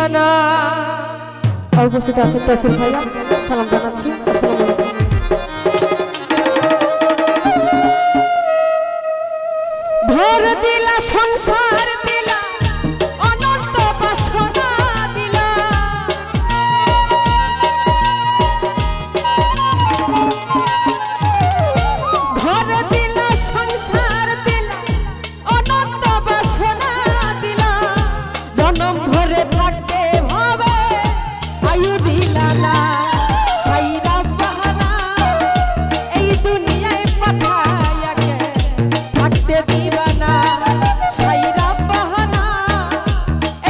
দিবানা। উপস্থিত আছেন তহসিল ভাইয়া, সালাম জানাচ্ছি। আসসালামু আলাইকুম। ভোর দিলা সংসার দিলা অনন্ত বাসনা দিলা, ভোর দিলা সংসার দিলা অনন্ত বাসনা দিলা, জনম ভরে থাকতে হবে আয়ু দিলা না। সাইরা বাহানা এই দুনিয়ায় পাঠায়াকে থাকতে দিবানা। সাইরা বাহানা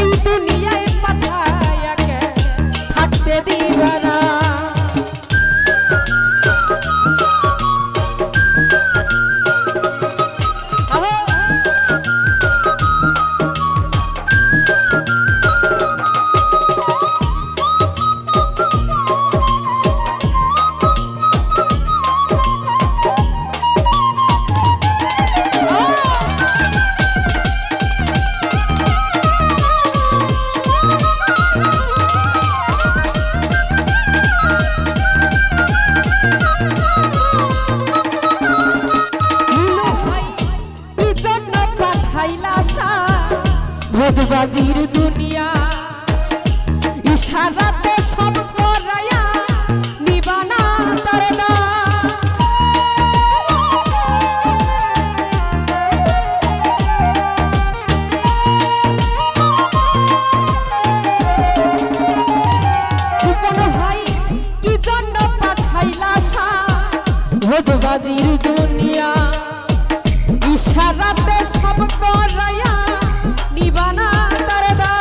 এই দুনিয়ায় পাঠায়াকে থাকতে দিবানা। ভোজবাজির দুনিয়া ইশারাতে সব করায়া নিবানা দরদা। গোপন ভাই কি জন্য পাঠাইলা সা ভোজবাজির দুনিয়া ইশারাতে সব করায়া নিবানা দরদা।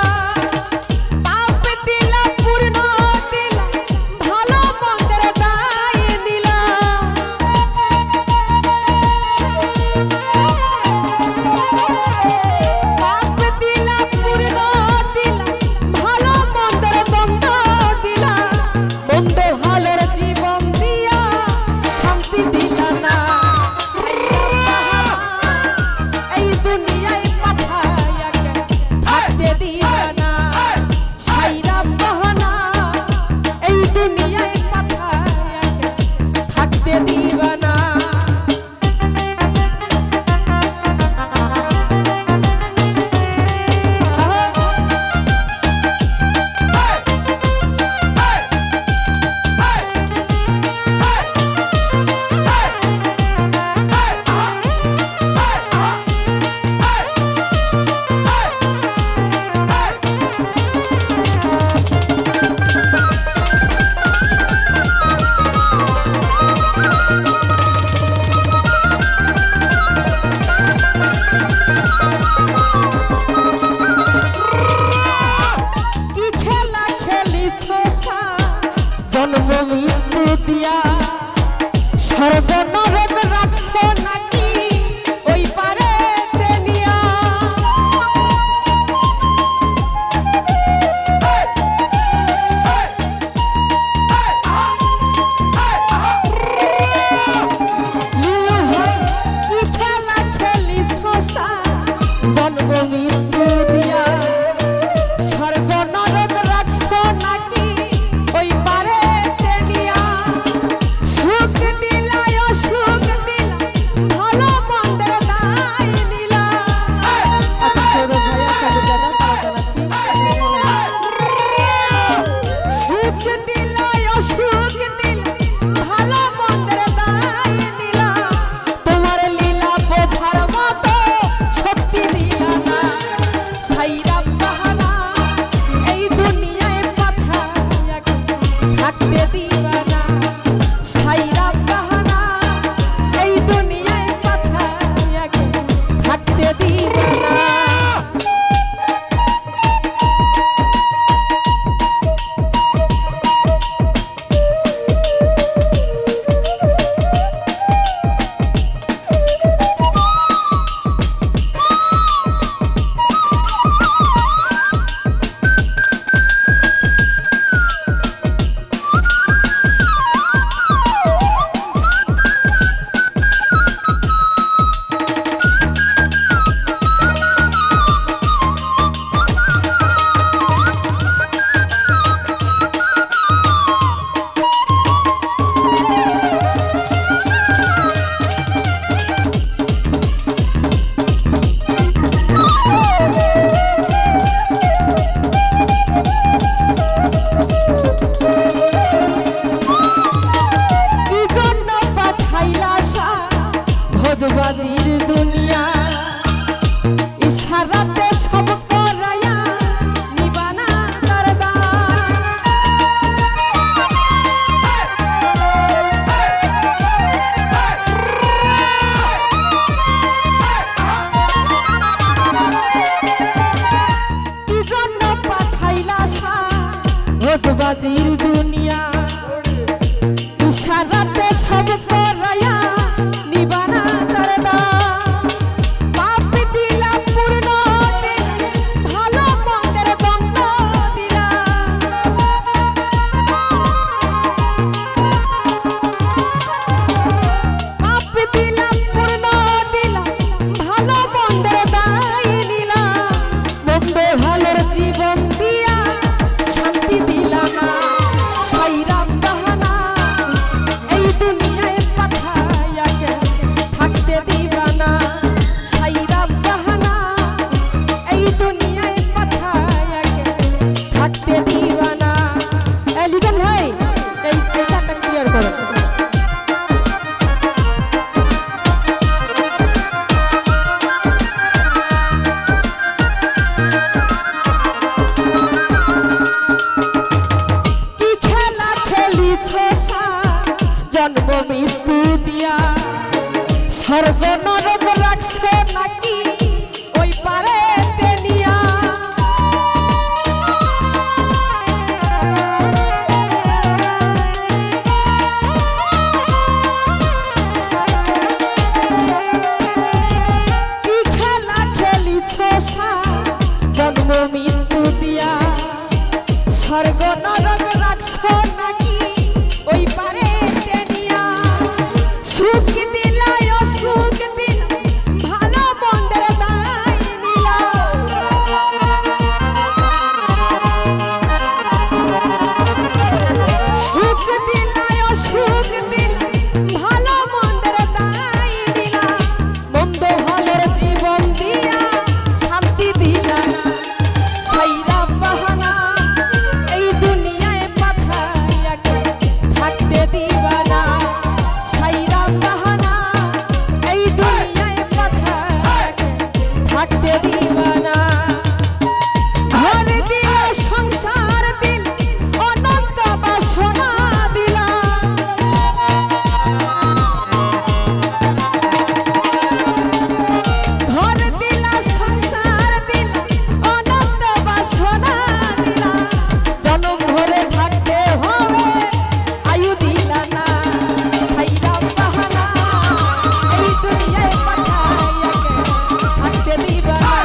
পাপ দিলা পূর্ণ দিলা ভালো মন্দের দায় নিলা, পাপ দিলা পূর্ণ দিলা ভালো মন্দের দ্বন্দ্ব দিলা, মন্দ ভালোর জীবন দিয়া শান্তি দিলা না। এই দুনিয়ায় পাঠায়াকে থাকতে দিবানা। সাইরা বাহানা এই দুনিয়ায় পাঠায়াকে থাকতে দিবানা। জন্ম মৃত্যু দিয়া স্বর্গ নরক রাখছো নাকি ওই পারে তেনিয়া। কি খেলা খেলিস জন্ম মৃত্যু দিয়া স্বর্গ নরক রাখছো নাকি ওই পারে তেনিয়া। খেলাতে সব করাইয়া নিবানা তার দাম পাপ দিলা পূর্ণ দিল ভালো মন্দের দ্বন্দ্ব দিলা পাপ দিলা পূর্ণ দিলা ভালো মন্দের দায় নিলা মন্দ ভালোর জীবন দিয়া শান্তি দিলা না সাইরা বাহানা এই দুনিয়ায় পাঠাইয়াকে থাকতে দিবা না সাইরা বাহানা এই দুনিয়ায় পাঠাইয়াকে থাকতে দিবা না। এই লিটন ভাই এই পেটাটা ক্লিয়ার করো। জন্ম মৃত্যু দিয়া স্বর্গ নরক রাখছে নাকি ওই পারে তেনিয়া কি খেলা খেলিছ জন্ম মৃত্যু দিয়া স্বর্গ নরক রাখছ নাকি ওই পারে সুখ দিলা অসুখ দিলা ভালো মন্দের দায় নিলা সুখ দিলা অসুখ দিলা ভালো মন্দের দায় নিলা মন্দ ভালোর জীবন দিয়া শান্তি দিলা না সাইরা বাহানা এই দুনিয়ায় পাঠাইয়াকে থাকতে দিবা না সাইরা বাহানা এই দুনিয়ায় পাঠাইয়াকে থাকতে দিবা না ঘর দিল সংসার দিল অনন্ত বাসনা দিলা ঘর দিল সংসার দিল অনন্ত বাসনা দিলা জনম ভরে থাকতে হবে আয়ু দিলা না সাইরা বাহানা এই দুনিয়ায় পাঠাইয়াকে থাকতে দিবা না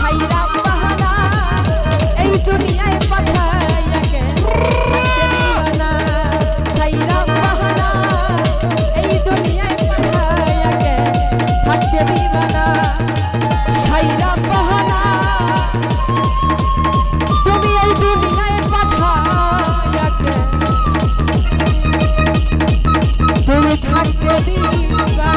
সাইরা বাহানা এই দুনিয়ায় পাঠাইয়াকে থাকতে দিবা না সাইরা বাহানা এই দুনিয়ায় পাঠাইয়াকে থাকতে দিবা না সাইরা বাহানা তুমি এই দুনিয়ায় পাঠাইয়াকে তুমি থাকতে দিবা